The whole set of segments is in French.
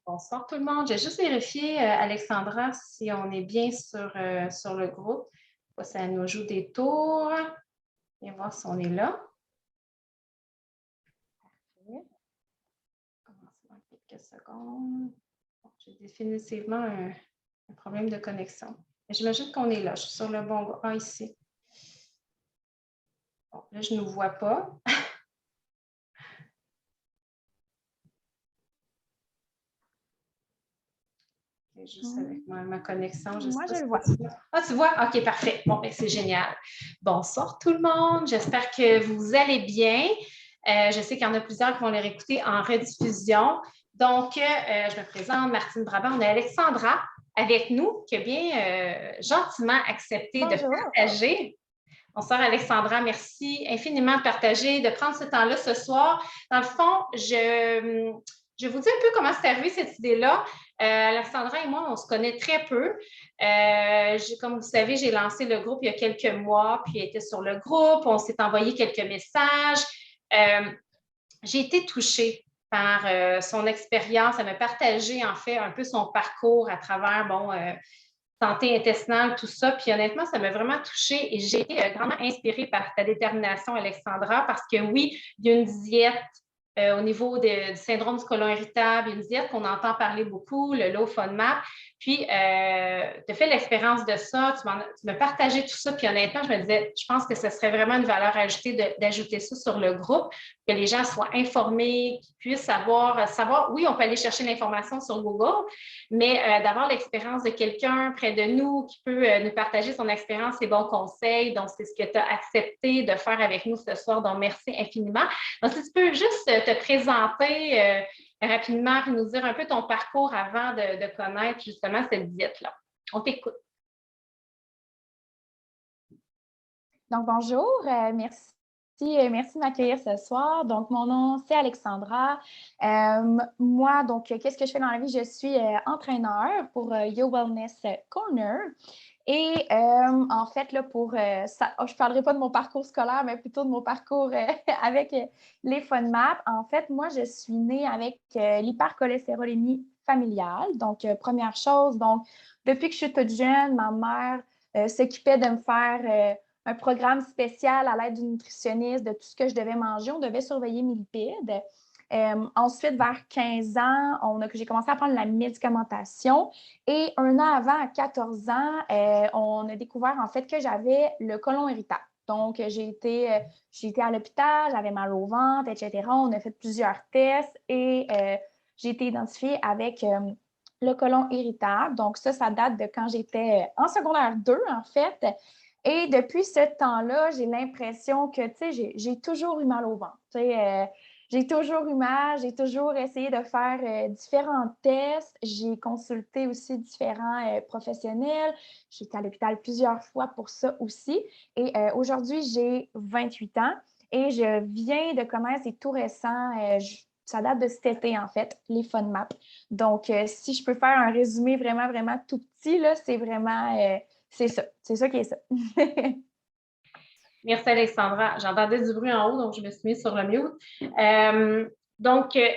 Bonsoir tout le monde. J'ai juste vérifié, Alexandra, si on est bien sur le groupe. Ça nous joue des tours. Viens voir si on est là. Parfait. Commencer dans quelques secondes. Bon, j'ai définitivement un problème de connexion. J'imagine qu'on est là. Je suis sur le bon groupe. Ah, ici. Bon, là, je ne nous vois pas. Juste avec ma connexion. Moi, je le si vois. tu vois. Ah, tu vois? OK, parfait. Bon, ben, c'est génial. Bonsoir tout le monde. J'espère que vous allez bien. Je sais qu'il y en a plusieurs qui vont les réécouter en rediffusion. Donc, je me présente, Martine Brabant. On a Alexandra avec nous qui a bien gentiment accepté de partager. Bonsoir Alexandra, merci infiniment de partager, de prendre ce temps-là ce soir. Dans le fond, je vous dis un peu comment c'est arrivé cette idée-là. Alexandra et moi, on se connaît très peu. Comme vous savez, j'ai lancé le groupe il y a quelques mois, puis elle était sur le groupe, on s'est envoyé quelques messages. J'ai été touchée par son expérience. Elle m'a partagé en fait un peu son parcours à travers, santé intestinale, tout ça. Puis honnêtement, ça m'a vraiment touchée et j'ai été grandement inspirée par ta détermination, Alexandra, parce que oui, il y a une diète au niveau du syndrome du côlon irritable, il y a une diète qu'on entend parler beaucoup, le low FODMAP. Puis, tu as fait l'expérience de ça, tu m'as partagé tout ça. Puis honnêtement, je me disais, je pense que ce serait vraiment une valeur ajoutée d'ajouter ça sur le groupe, que les gens soient informés, qu'ils puissent savoir, oui, on peut aller chercher l'information sur Google, mais d'avoir l'expérience de quelqu'un près de nous qui peut nous partager son expérience, ses bons conseils. Donc, c'est ce que tu as accepté de faire avec nous ce soir. Donc, merci infiniment. Donc, si tu peux juste te présenter rapidement et nous dire un peu ton parcours avant de connaître justement cette diète-là. On t'écoute. Donc, bonjour, merci. Merci de m'accueillir ce soir. Donc, mon nom, c'est Alexandra. Moi, donc, qu'est-ce que je fais dans la vie? Je suis entraîneur pour Yo Wellness Corner. Et en fait, là, je ne parlerai pas de mon parcours scolaire, mais plutôt de mon parcours avec les FODMAP. En fait, moi, je suis née avec l'hypercholestérolémie familiale. Donc, première chose, donc, depuis que je suis toute jeune, ma mère s'occupait de me faire un programme spécial à l'aide d'une nutritionniste de tout ce que je devais manger. On devait surveiller mes lipides. Ensuite, vers 15 ans, j'ai commencé à prendre la médicamentation et un an avant, à 14 ans, on a découvert en fait que j'avais le côlon irritable. Donc, j'ai été à l'hôpital, j'avais mal au ventre, etc. On a fait plusieurs tests et j'ai été identifiée avec le côlon irritable. Donc, ça date de quand j'étais en secondaire 2, en fait. Et depuis ce temps-là, j'ai l'impression que, tu sais, j'ai toujours eu mal au ventre. Tu sais, j'ai toujours eu mal, j'ai toujours essayé de faire différents tests. J'ai consulté aussi différents professionnels. J'ai été à l'hôpital plusieurs fois pour ça aussi. Et aujourd'hui, j'ai 28 ans et je viens de connaître, c'est tout récent, ça date de cet été, en fait, les FODMAP. Donc, si je peux faire un résumé vraiment, vraiment tout petit, là, c'est vraiment... c'est ça qui est ça. Merci Alexandra. J'entendais du bruit en haut, donc je me suis mise sur le mute.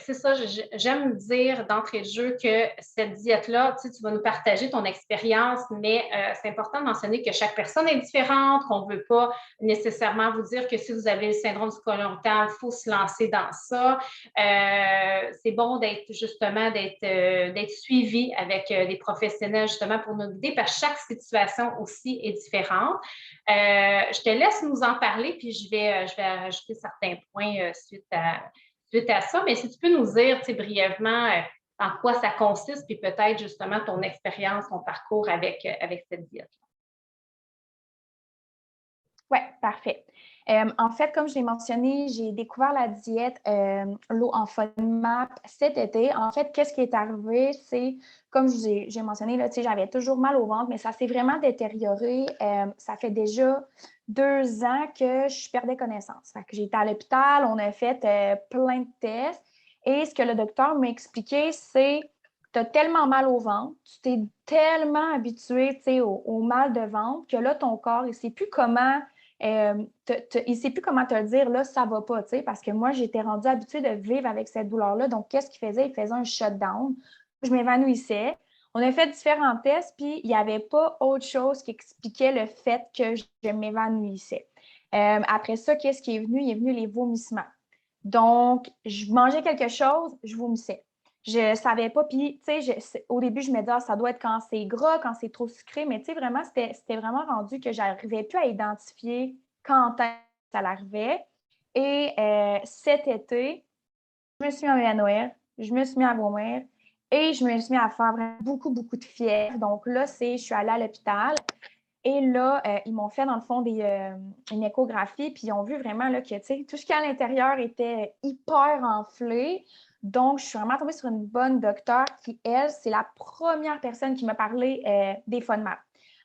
C'est ça, j'aime dire d'entrée de jeu que cette diète-là, tu vas nous partager ton expérience, mais c'est important de mentionner que chaque personne est différente, qu'on ne veut pas nécessairement vous dire que si vous avez le syndrome du côlon irritable, il faut se lancer dans ça. C'est bon d'être suivi avec des professionnels justement pour nous guider, parce que chaque situation aussi est différente. Je te laisse nous en parler, puis je vais ajouter certains points suite à ça. Mais si tu peux nous dire brièvement en quoi ça consiste, puis peut-être justement ton expérience, ton parcours avec cette diète. Oui, parfait. En fait, comme je l'ai mentionné, j'ai découvert la diète low en FODMAP cet été. En fait, qu'est-ce qui est arrivé? C'est, comme j'ai mentionné, là, j'avais toujours mal au ventre, mais ça s'est vraiment détérioré. Ça fait déjà 2 ans que je perdais connaissance. Fait que j'ai été à l'hôpital, on a fait plein de tests. Et ce que le docteur m'a expliqué, c'est tu as tellement mal au ventre, tu t'es tellement habitué au mal de ventre que là, ton corps, il ne sait plus comment il ne sait plus comment te le dire, là, ça ne va pas, parce que moi, j'étais rendue habituée de vivre avec cette douleur-là. Donc, qu'est-ce qu'il faisait? Il faisait un shutdown. je m'évanouissais. On a fait différents tests, puis il n'y avait pas autre chose qui expliquait le fait que je m'évanouissais. Après ça, qu'est-ce qui est venu? Il est venu les vomissements. Donc, je mangeais quelque chose, je vomissais. Je ne savais pas, puis, tu sais, au début, je me disais, ah, ça doit être quand c'est gras, quand c'est trop sucré, mais tu sais, vraiment, c'était vraiment rendu que je n'arrivais plus à identifier quand ça l'arrivait. Et cet été, je me suis mis à Noël, je me suis mis à vomir et je me suis mis à faire vraiment beaucoup, beaucoup de fièvre. Donc là, je suis allée à l'hôpital et là, ils m'ont fait, dans le fond, une échographie, puis ils ont vu vraiment là, que tout ce qui est à l'intérieur était hyper enflé. Donc, je suis vraiment tombée sur une bonne docteure qui, elle, c'est la première personne qui m'a parlé des FODMAP.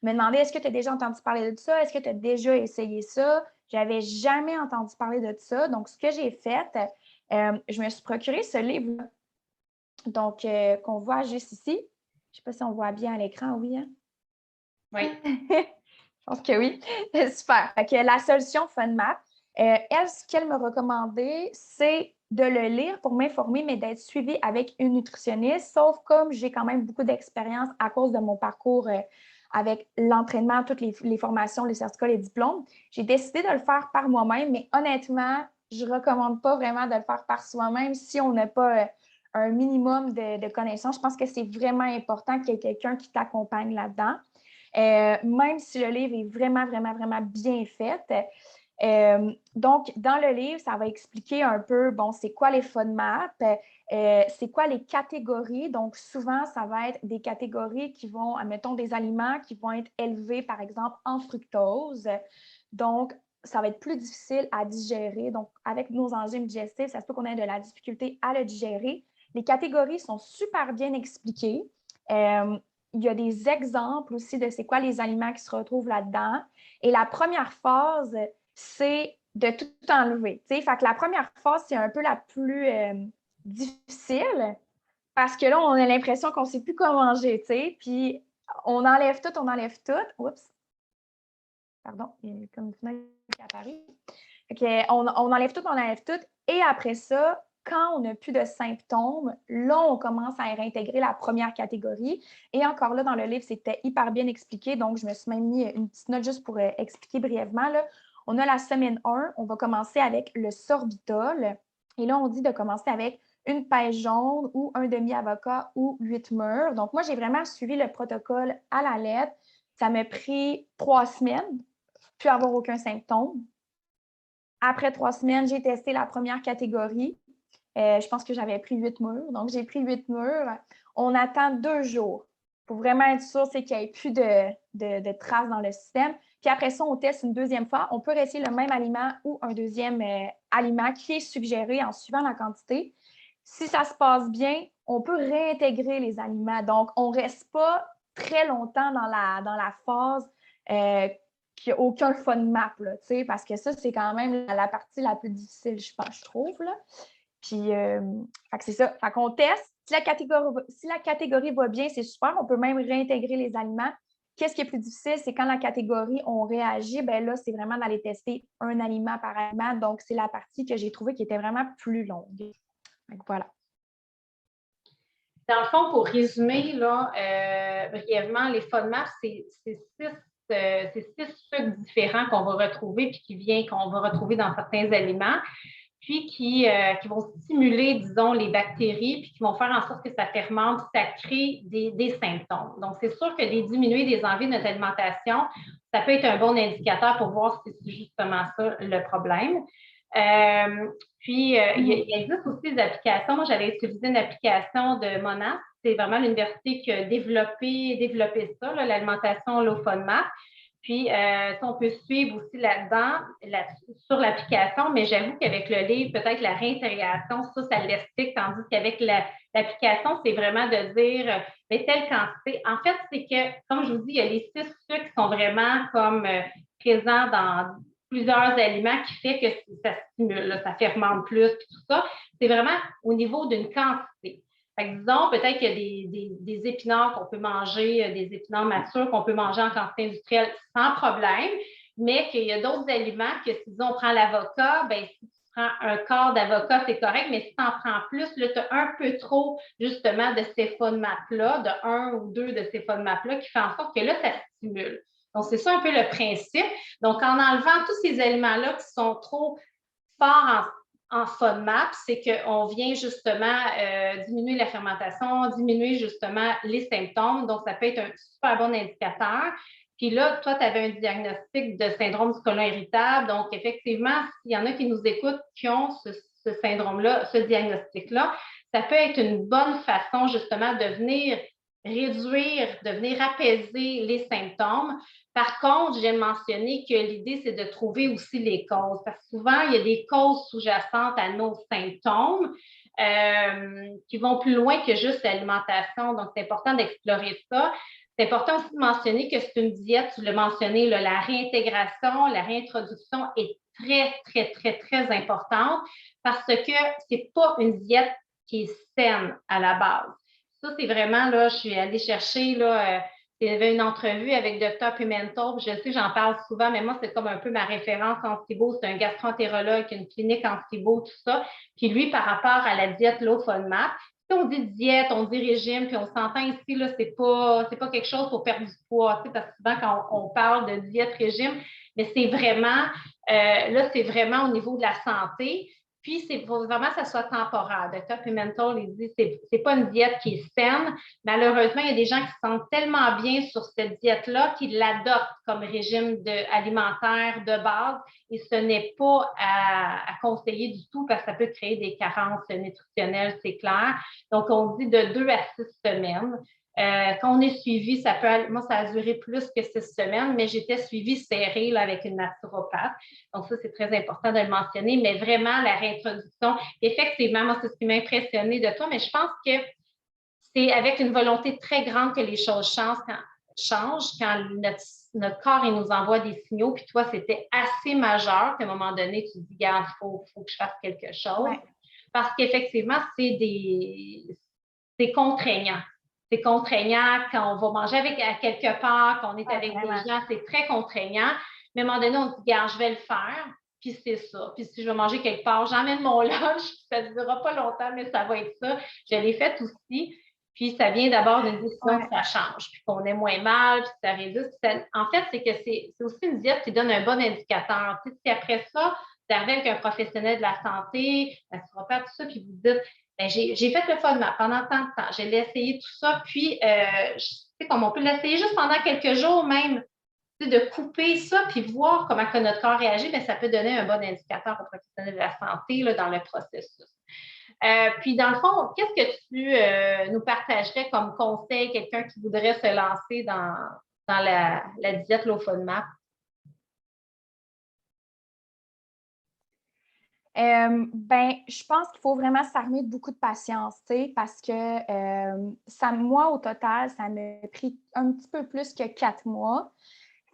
Elle m'a demandé, est-ce que tu as déjà entendu parler de ça? Est-ce que tu as déjà essayé ça? J'avais jamais entendu parler de ça. Donc, ce que j'ai fait, je me suis procuré ce livre, donc qu'on voit juste ici. Je ne sais pas si on voit bien à l'écran, oui. Hein? Oui. Je pense que oui. Super. Fait que la solution FunMap, elle, ce qu'elle m'a recommandé, c'est de le lire pour m'informer, mais d'être suivie avec une nutritionniste, sauf comme j'ai quand même beaucoup d'expérience à cause de mon parcours avec l'entraînement, toutes les formations, les certificats, les diplômes. J'ai décidé de le faire par moi-même, mais honnêtement, je ne recommande pas vraiment de le faire par soi-même si on n'a pas un minimum de connaissances. Je pense que c'est vraiment important qu'il y ait quelqu'un qui t'accompagne là-dedans. Même si le livre est vraiment, vraiment, vraiment bien fait. Donc, dans le livre, ça va expliquer un peu, bon, c'est quoi les FODMAP, c'est quoi les catégories. Donc, souvent, ça va être des catégories qui vont, admettons, des aliments qui vont être élevés, par exemple, en fructose. Donc, ça va être plus difficile à digérer. Donc, avec nos enzymes digestifs, ça se peut qu'on ait de la difficulté à le digérer. Les catégories sont super bien expliquées. Il y a des exemples aussi de c'est quoi les aliments qui se retrouvent là-dedans. Et la première phase, c'est de tout enlever. Fait que la première phase, c'est un peu la plus difficile parce que là, on a l'impression qu'on ne sait plus quoi manger, puis on enlève tout, on enlève tout. Oups! Pardon, il y a comme une fenêtre qui est apparue. Okay, on enlève tout, on enlève tout. Et après ça, quand on n'a plus de symptômes, là, on commence à réintégrer la première catégorie. Et encore là, dans le livre, c'était hyper bien expliqué. Donc, je me suis même mis une petite note juste pour expliquer brièvement. Là. On a la semaine 1, on va commencer avec le sorbitol. Et là, on dit de commencer avec une pêche jaune ou un demi-avocat ou 8 mûres. Donc, moi, j'ai vraiment suivi le protocole à la lettre. Ça m'a pris 3 semaines, puis avoir aucun symptôme. Après 3 semaines, j'ai testé la première catégorie. Je pense que j'avais pris 8 mûres. Donc, j'ai pris 8 mûres. On attend 2 jours pour vraiment être sûr qu'il n'y ait plus de traces dans le système. Puis après ça, on teste une deuxième fois. On peut rester le même aliment ou un deuxième aliment qui est suggéré en suivant la quantité. Si ça se passe bien, on peut réintégrer les aliments. Donc, on ne reste pas très longtemps dans la phase qu'il n'y a aucun FODMAP, là, parce que ça, c'est quand même la partie la plus difficile, je trouve. Là. Puis, c'est ça. Fait qu'on teste. Si la catégorie va bien, c'est super. On peut même réintégrer les aliments. Qu'est-ce qui est plus difficile? C'est quand la catégorie, on réagit, bien là, c'est vraiment d'aller tester un aliment par aliment. Donc, c'est la partie que j'ai trouvée qui était vraiment plus longue. Donc, voilà. Dans le fond, pour résumer, là, brièvement, les FODMAP, c'est 6 sucres différents qu'on va retrouver puis qu'on va retrouver dans certains aliments, puis qui vont stimuler, disons, les bactéries, puis qui vont faire en sorte que ça fermente, ça crée des symptômes. Donc, c'est sûr que les diminuer des envies de notre alimentation, ça peut être un bon indicateur pour voir si c'est justement ça le problème. Il existe aussi des applications. Moi, j'avais utilisé une application de Monas. C'est vraiment l'université qui a développé ça, l'alimentation low FODMAP. Puis, on peut suivre aussi là-dedans, sur l'application, mais j'avoue qu'avec le livre, peut-être la réintégration, ça l'explique, tandis qu'avec l'application, c'est vraiment de dire, mais telle quantité. En fait, c'est que, comme je vous dis, il y a les 6 sucres qui sont vraiment comme présents dans plusieurs aliments qui fait que ça stimule, là, ça fermente plus, puis tout ça. C'est vraiment au niveau d'une quantité. Fait que disons, peut-être qu'il y a des épinards qu'on peut manger, des épinards matures qu'on peut manger en quantité industrielle sans problème, mais qu'il y a d'autres aliments que si disons, on prend l'avocat, ben si tu prends un quart d'avocat, c'est correct, mais si tu en prends plus, là, tu as un peu trop, justement, de ces FODMAP-là, de un ou deux de ces FODMAP-là, qui fait en sorte que là, ça stimule. Donc, c'est ça un peu le principe. Donc, en enlevant tous ces éléments-là qui sont trop forts en FODMAP, c'est qu'on vient justement diminuer la fermentation, diminuer justement les symptômes. Donc, ça peut être un super bon indicateur. Puis là, toi, tu avais un diagnostic de syndrome du côlon irritable. Donc, effectivement, s'il y en a qui nous écoutent qui ont ce syndrome-là, ce diagnostic-là, ça peut être une bonne façon justement de venir réduire, de venir apaiser les symptômes. Par contre, j'ai mentionné que l'idée, c'est de trouver aussi les causes. Parce que souvent, il y a des causes sous-jacentes à nos symptômes qui vont plus loin que juste l'alimentation. Donc, c'est important d'explorer ça. C'est important aussi de mentionner que c'est une diète, tu l'as mentionné, là, la réintégration, la réintroduction est très, très, très, très importante parce que ce n'est pas une diète qui est saine à la base. Ça, c'est vraiment, là, je suis allée chercher, là, il y avait une entrevue avec Dr. Pimentel, je sais, j'en parle souvent, mais moi, c'est comme un peu ma référence en SIBO. C'est un gastroentérologue qui a une clinique en SIBO, tout ça. Puis lui, par rapport à la diète low FODMAP, si on dit diète, on dit régime, puis on s'entend ici, là, c'est pas quelque chose pour perdre du poids, tu sais, parce que souvent, quand on parle de diète, régime, mais c'est vraiment, là, c'est vraiment au niveau de la santé. Puis, il faut vraiment que ça soit temporaire. Dr. Pimentel, il dit que ce n'est pas une diète qui est saine. Malheureusement, il y a des gens qui se sentent tellement bien sur cette diète-là qu'ils l'adoptent comme régime alimentaire de base et ce n'est pas à conseiller du tout parce que ça peut créer des carences nutritionnelles, c'est clair. Donc, on dit de 2 à 6 semaines. Quand on est suivi, moi, ça a duré plus que 6 semaines, mais j'étais suivie serrée là, avec une naturopathe. Donc, ça, c'est très important de le mentionner, mais vraiment, la réintroduction, effectivement, moi, c'est ce qui m'a impressionné de toi, mais je pense que c'est avec une volonté très grande que les choses changent quand notre corps il nous envoie des signaux, puis toi, c'était assez majeur qu'à un moment donné, tu te dis, regarde, il faut que je fasse quelque chose. Ouais. Parce qu'effectivement, c'est contraignant. C'est contraignant quand on va manger à quelque part, qu'on est avec vraiment des gens, c'est très contraignant. Mais à un moment donné, on se dit, regarde, je vais le faire, puis c'est ça. Puis si je vais manger quelque part, j'emmène mon lunch, ça ne durera pas longtemps, mais ça va être ça. Je l'ai fait aussi. Puis ça vient d'abord d'une décision que ça change, puis qu'on est moins mal, puis ça réduit. En fait, c'est que c'est aussi une diète qui donne un bon indicateur. Tu sais, si après ça, tu arrives avec un professionnel de la santé, naturopathe, tout ça, puis vous dites, ben, j'ai fait le FODMAP pendant tant de temps. Je l'ai essayé tout ça. Puis, comme on peut l'essayer juste pendant quelques jours même, de couper ça puis voir comment que notre corps réagit, bien, ça peut donner un bon indicateur aux professionnels de la santé là, dans le processus. Puis, dans le fond, qu'est-ce que tu nous partagerais comme conseil, quelqu'un qui voudrait se lancer dans la diète low FODMAP? Je pense qu'il faut vraiment s'armer de beaucoup de patience, parce que moi, au total, ça m'a pris un petit peu plus que 4 mois.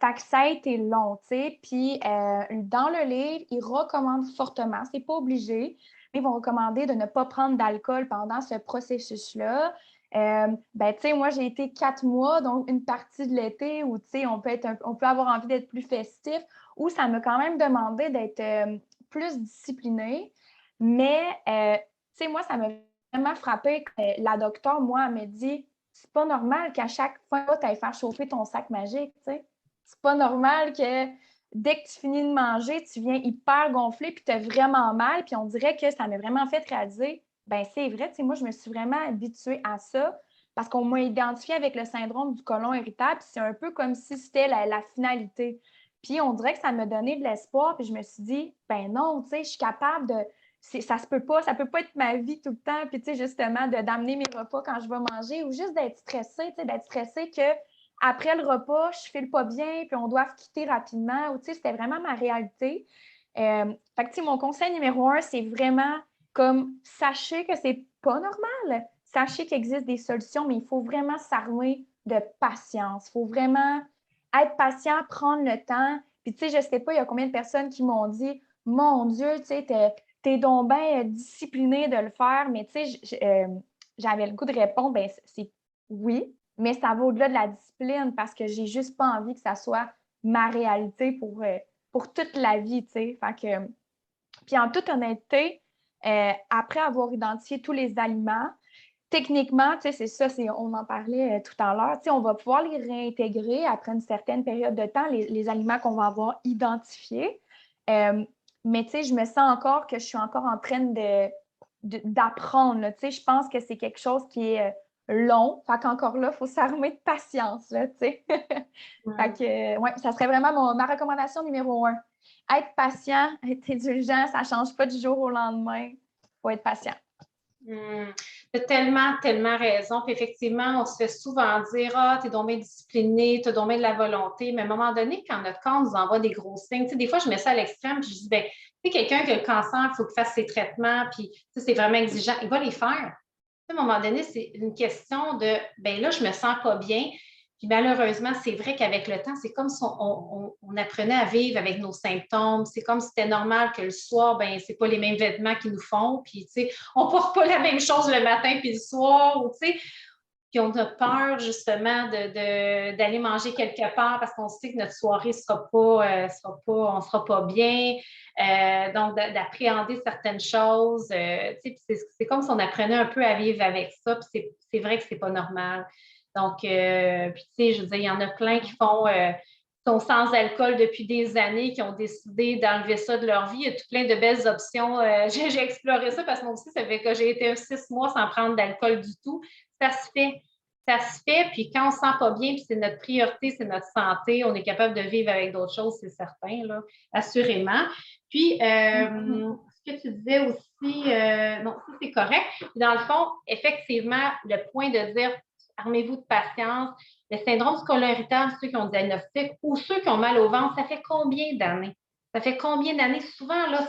Fait que ça a été long, Puis dans le livre, ils recommandent fortement, c'est pas obligé, mais ils vont recommander de ne pas prendre d'alcool pendant ce processus-là. Moi, j'ai été 4 mois, donc une partie de l'été où, on peut avoir envie d'être plus festif, où ça m'a quand même demandé d'être plus disciplinée. Mais, moi, ça m'a vraiment frappé que la docteure, moi, elle me dit, c'est pas normal qu'à chaque fois, tu ailles faire chauffer ton sac magique, C'est pas normal que dès que tu finis de manger, tu viens hyper gonflé puis tu as vraiment mal. Puis on dirait que ça m'a vraiment fait réaliser, ben c'est vrai, moi, je me suis vraiment habituée à ça parce qu'on m'a identifié avec le syndrome du côlon irritable. C'est un peu comme si c'était la finalité. Puis on dirait que ça m'a donné de l'espoir. Puis je me suis dit, ben non, je suis capable de. Ça peut pas être ma vie tout le temps. Puis justement, d'amener mes repas quand je vais manger ou juste d'être stressée que après le repas, je ne file pas bien, puis on doit quitter rapidement. C'était vraiment ma réalité. Mon conseil numéro 1, c'est vraiment comme sachez que c'est pas normal. Sachez qu'il existe des solutions, mais il faut vraiment s'armer de patience. Il faut vraiment être patient, prendre le temps. Puis, je ne sais pas, il y a combien de personnes qui m'ont dit mon Dieu, t'es donc bien discipliné de le faire, mais j'avais le goût de répondre, ben c'est oui, mais ça va au-delà de la discipline parce que j'ai juste pas envie que ça soit ma réalité pour toute la vie, Fait que, Puis en toute honnêteté, après avoir identifié tous les aliments, techniquement, c'est ça, on en parlait tout à l'heure, on va pouvoir les réintégrer après une certaine période de temps, les aliments qu'on va avoir identifiés. Mais je me sens encore que je suis encore en train d'apprendre. Je pense que c'est quelque chose qui est long. Fait qu'encore là, il faut s'armer de patience. Là, fait que, ouais, ça serait vraiment ma recommandation numéro 1. Être patient, être indulgent, ça ne change pas du jour au lendemain. Il faut être patient. Tu as tellement, tellement raison. Puis effectivement, on se fait souvent dire ah, t'es donc bien discipliné, t'as donc bien de la volonté. Mais à un moment donné, quand notre corps nous envoie des gros signes, des fois, je mets ça à l'extrême, puis je dis ben, quelqu'un qui a le cancer, il faut qu'il fasse ses traitements, puis c'est vraiment exigeant, il va les faire. À un moment donné, c'est une question de ben là, je me sens pas bien. Puis malheureusement, c'est vrai qu'avec le temps, c'est comme si on apprenait à vivre avec nos symptômes. C'est comme si c'était normal que le soir, ben c'est pas les mêmes vêtements qui nous font. Puis, on porte pas la même chose le matin puis le soir. Ou, puis on a peur justement d'aller manger quelque part parce qu'on sait que notre soirée on sera pas bien. Donc, d'appréhender certaines choses. C'est comme si on apprenait un peu à vivre avec ça. Puis c'est vrai que c'est pas normal. Donc, puis je veux dire, il y en a plein qui sont sans alcool depuis des années, qui ont décidé d'enlever ça de leur vie. Il y a tout plein de belles options. J'ai exploré ça parce que moi aussi, ça fait que j'ai été 6 mois sans prendre d'alcool du tout. Ça se fait. Ça se fait, puis quand on ne se sent pas bien, puis c'est notre priorité, c'est notre santé, on est capable de vivre avec d'autres choses, c'est certain, là, assurément. Puis, ce que tu disais aussi, non, ça c'est correct. Puis dans le fond, effectivement, le point de dire armez-vous de patience. Le syndrome scolo-irritable, ceux qui ont le diagnostic ou ceux qui ont mal au ventre, ça fait combien d'années? Ça fait combien d'années? Souvent, là,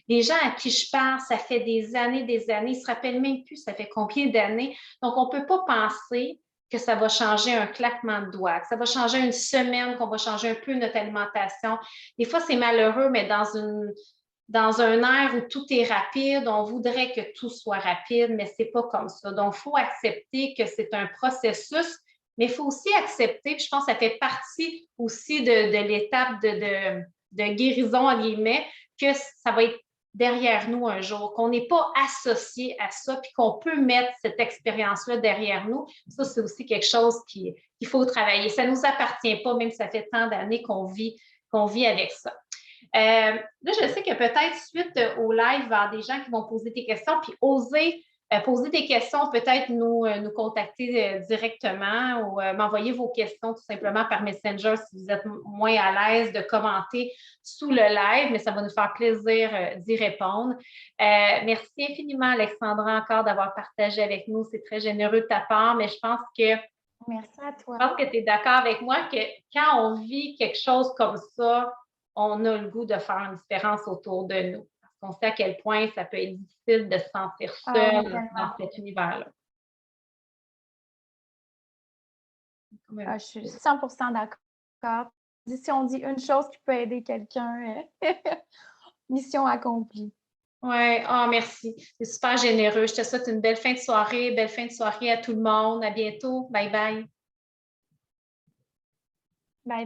les gens à qui je parle, ça fait des années, ils ne se rappellent même plus ça fait combien d'années. Donc, on ne peut pas penser que ça va changer un claquement de doigts, que ça va changer une semaine, qu'on va changer un peu notre alimentation. Des fois, c'est malheureux, mais dans un air où tout est rapide, on voudrait que tout soit rapide, mais ce n'est pas comme ça. Donc, il faut accepter que c'est un processus, mais il faut aussi accepter, puis je pense que ça fait partie aussi de l'étape de guérison, en guillemets, que ça va être derrière nous un jour, qu'on n'est pas associé à ça, puis qu'on peut mettre cette expérience-là derrière nous. Ça, c'est aussi quelque chose qu'il faut travailler. Ça ne nous appartient pas, même si ça fait tant d'années qu'on vit avec ça. Là, je sais que peut-être suite au live, il va y avoir des gens qui vont poser des questions, puis oser poser des questions, peut-être nous contacter directement ou m'envoyer vos questions tout simplement par Messenger si vous êtes moins à l'aise de commenter sous le live, mais ça va nous faire plaisir d'y répondre. Merci infiniment, Alexandra, encore d'avoir partagé avec nous. C'est très généreux de ta part, mais je pense que merci à toi. Je pense que tu es d'accord avec moi que quand on vit quelque chose comme ça, on a le goût de faire une différence autour de nous. Parce qu'on sait à quel point ça peut être difficile de se sentir seul dans cet univers-là. Je suis 100% d'accord. Si on dit une chose qui peut aider quelqu'un, mission accomplie. Oui, merci. C'est super généreux. Je te souhaite une belle fin de soirée. Belle fin de soirée à tout le monde. À bientôt. Bye bye. Bye bye.